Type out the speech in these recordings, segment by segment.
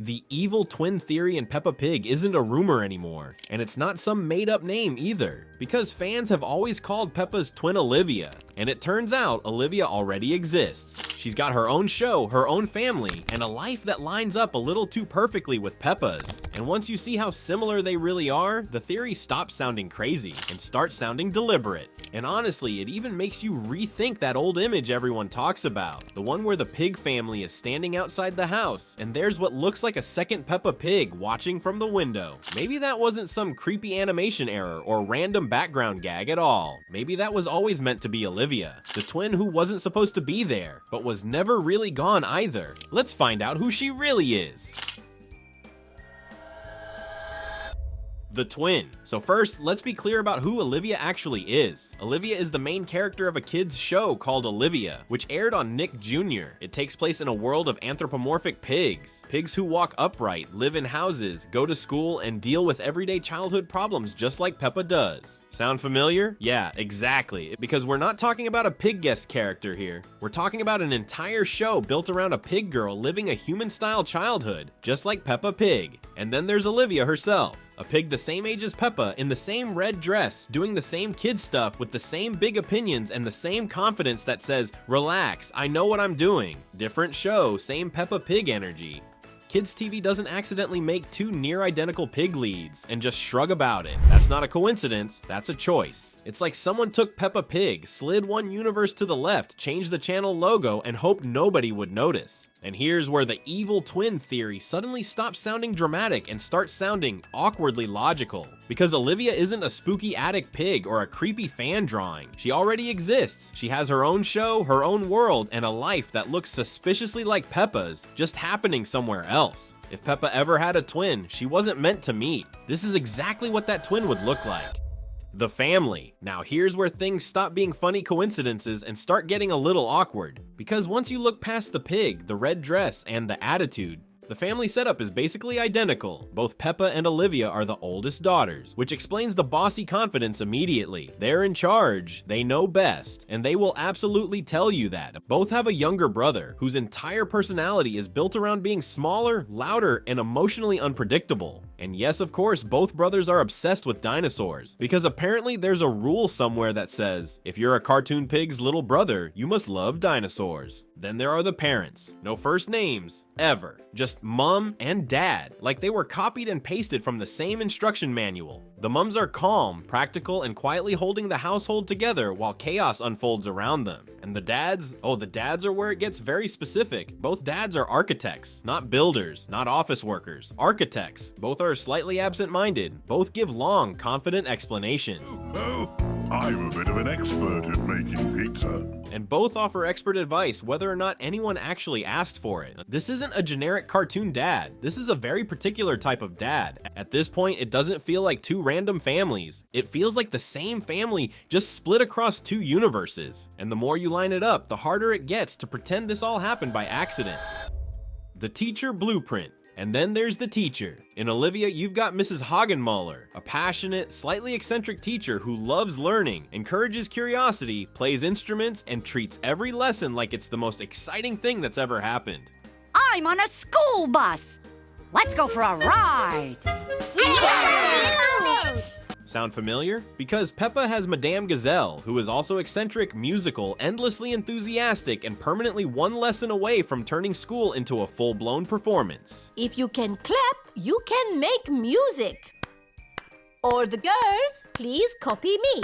The evil twin theory in Peppa Pig isn't a rumor anymore, and it's not some made-up name either, because fans have always called Peppa's twin Olivia, and it turns out Olivia already exists. She's got her own show, her own family, and a life that lines up a little too perfectly with Peppa's. And once you see how similar they really are, the theory stops sounding crazy and starts sounding deliberate. And honestly, it even makes you rethink that old image everyone talks about, the one where the pig family is standing outside the house, and there's what looks like a second Peppa Pig watching from the window. Maybe that wasn't some creepy animation error or random background gag at all. Maybe that was always meant to be Olivia, the twin who wasn't supposed to be there, but was never really gone either. Let's find out who she really is. The twin. So first, let's be clear about who Olivia actually is. Olivia is the main character of a kid's show called Olivia, which aired on Nick Jr. It takes place in a world of anthropomorphic pigs. Pigs who walk upright, live in houses, go to school, and deal with everyday childhood problems just like Peppa does. Sound familiar? Yeah, exactly. Because we're not talking about a pig guest character here. We're talking about an entire show built around a pig girl living a human-style childhood, just like Peppa Pig. And then there's Olivia herself. A pig the same age as Peppa, in the same red dress, doing the same kid stuff with the same big opinions and the same confidence that says, "Relax, I know what I'm doing." Different show, same Peppa Pig energy. Kids TV doesn't accidentally make two near identical pig leads and just shrug about it. That's not a coincidence, that's a choice. It's like someone took Peppa Pig, slid one universe to the left, changed the channel logo, and hoped nobody would notice. And here's where the evil twin theory suddenly stops sounding dramatic and starts sounding awkwardly logical. Because Olivia isn't a spooky attic pig or a creepy fan drawing. She already exists. She has her own show, her own world, and a life that looks suspiciously like Peppa's, just happening somewhere else. If Peppa ever had a twin, she wasn't meant to meet. This is exactly what that twin would look like. The family. Now here's where things stop being funny coincidences and start getting a little awkward. Because once you look past the pig, the red dress, and the attitude, the family setup is basically identical. Both Peppa and Olivia are the oldest daughters, which explains the bossy confidence immediately. They're in charge, they know best, and they will absolutely tell you that. Both have a younger brother, whose entire personality is built around being smaller, louder, and emotionally unpredictable. And yes, of course, both brothers are obsessed with dinosaurs, because apparently there's a rule somewhere that says, if you're a cartoon pig's little brother, you must love dinosaurs. Then there are the parents. No first names, ever. Just mom and dad, like they were copied and pasted from the same instruction manual. The mums are calm, practical, and quietly holding the household together while chaos unfolds around them. And the dads? Oh, the dads are where it gets very specific. Both dads are architects, not builders, not office workers. Architects. Both are slightly absent-minded. Both give long, confident explanations. Oh, I'm a bit of an expert at making pizza. And both offer expert advice whether or not anyone actually asked for it. This isn't a generic cartoon dad. This is a very particular type of dad. At this point, it doesn't feel like two random families. It feels like the same family just split across two universes. And the more you line it up, the harder it gets to pretend this all happened by accident. The teacher blueprint. And then there's the teacher. In Olivia, you've got Mrs. Hagenmuller, a passionate, slightly eccentric teacher who loves learning, encourages curiosity, plays instruments, and treats every lesson like it's the most exciting thing that's ever happened. I'm on a school bus. Let's go for a ride. Sound familiar? Because Peppa has Madame Gazelle, who is also eccentric, musical, endlessly enthusiastic, and permanently one lesson away from turning school into a full-blown performance. If you can clap, you can make music. Or the girls, please copy me.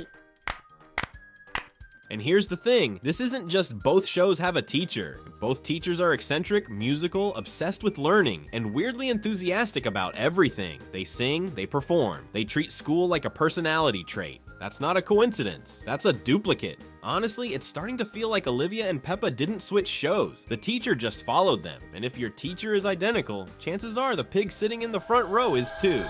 And here's the thing, this isn't just both shows have a teacher. Both teachers are eccentric, musical, obsessed with learning, and weirdly enthusiastic about everything. They sing, they perform. They treat school like a personality trait. That's not a coincidence, that's a duplicate. Honestly, it's starting to feel like Olivia and Peppa didn't switch shows. The teacher just followed them, and if your teacher is identical, chances are the pig sitting in the front row is too.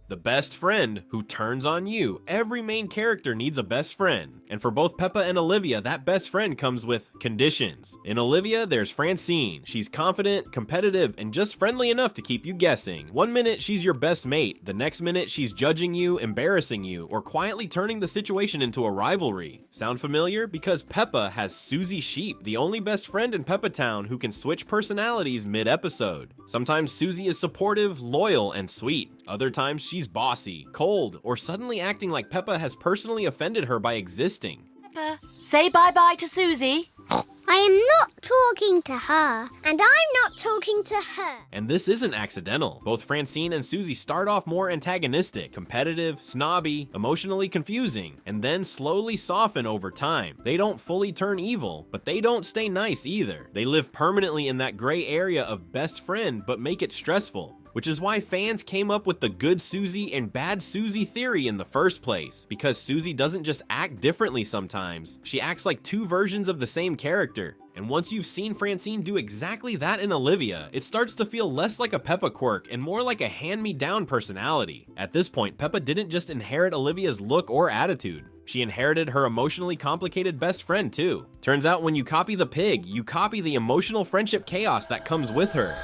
The best friend who turns on you. Every main character needs a best friend. And for both Peppa and Olivia, that best friend comes with conditions. In Olivia, there's Francine. She's confident, competitive, and just friendly enough to keep you guessing. One minute she's your best mate, the next minute she's judging you, embarrassing you, or quietly turning the situation into a rivalry. Sound familiar? Because Peppa has Susie Sheep, the only best friend in Peppa Town who can switch personalities mid-episode. Sometimes Susie is supportive, loyal, and sweet. Other times she's bossy, cold, or suddenly acting like Peppa has personally offended her by existing. Peppa, say bye-bye to Susie. I am not talking to her, and I'm not talking to her. And this isn't accidental. Both Francine and Susie start off more antagonistic, competitive, snobby, emotionally confusing, and then slowly soften over time. They don't fully turn evil, but they don't stay nice either. They live permanently in that gray area of best friend, but make it stressful. Which is why fans came up with the good Susie and bad Susie theory in the first place, because Susie doesn't just act differently sometimes, she acts like two versions of the same character. And once you've seen Francine do exactly that in Olivia, it starts to feel less like a Peppa quirk and more like a hand-me-down personality. At this point, Peppa didn't just inherit Olivia's look or attitude. She inherited her emotionally complicated best friend too. Turns out when you copy the pig, you copy the emotional friendship chaos that comes with her.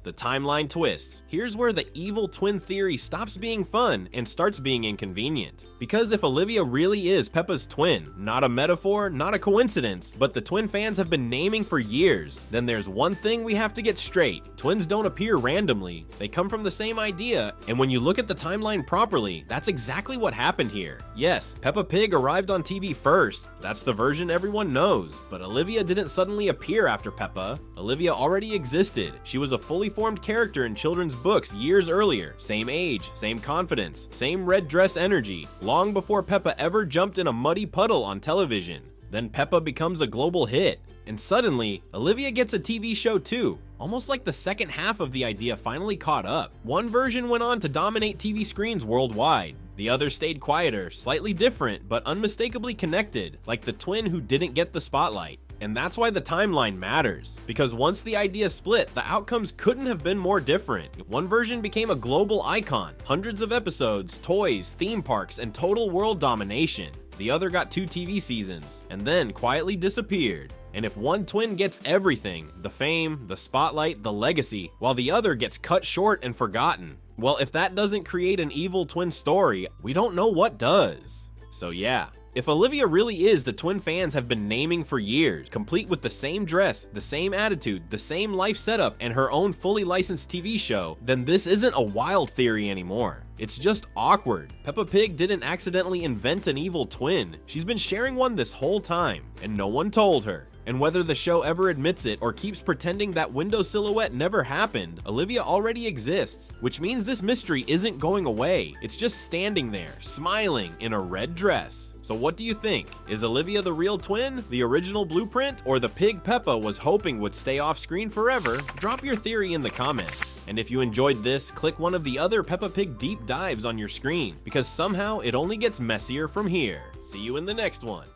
The timeline twist. Here's where the evil twin theory stops being fun and starts being inconvenient. Because if Olivia really is Peppa's twin, not a metaphor, not a coincidence, but the twin fans have been naming for years, then there's one thing we have to get straight. Twins don't appear randomly. They come from the same idea, and when you look at the timeline properly, that's exactly what happened here. Yes, Peppa Pig arrived on TV first. That's the version everyone knows, but Olivia didn't suddenly appear after Peppa. Olivia already existed. She was a fully formed character in children's books years earlier. Same age, same confidence, same red dress energy, long before Peppa ever jumped in a muddy puddle on television. Then Peppa becomes a global hit, and suddenly, Olivia gets a TV show too. Almost like the second half of the idea finally caught up. One version went on to dominate TV screens worldwide. The other stayed quieter, slightly different, but unmistakably connected, like the twin who didn't get the spotlight. And that's why the timeline matters, because once the idea split, the outcomes couldn't have been more different. One version became a global icon, hundreds of episodes, toys, theme parks, and total world domination. The other got 2 TV seasons, and then quietly disappeared. And if one twin gets everything, the fame, the spotlight, the legacy, while the other gets cut short and forgotten, well, if that doesn't create an evil twin story, we don't know what does. So yeah. If Olivia really is the twin fans have been naming for years, complete with the same dress, the same attitude, the same life setup, and her own fully licensed TV show, then this isn't a wild theory anymore. It's just awkward. Peppa Pig didn't accidentally invent an evil twin. She's been sharing one this whole time, and no one told her. And whether the show ever admits it or keeps pretending that window silhouette never happened, Olivia already exists, which means this mystery isn't going away. It's just standing there, smiling in a red dress. So what do you think? Is Olivia the real twin, the original blueprint, or the pig Peppa was hoping would stay off screen forever? Drop your theory in the comments. And if you enjoyed this, click one of the other Peppa Pig deep dives on your screen, because somehow it only gets messier from here. See you in the next one.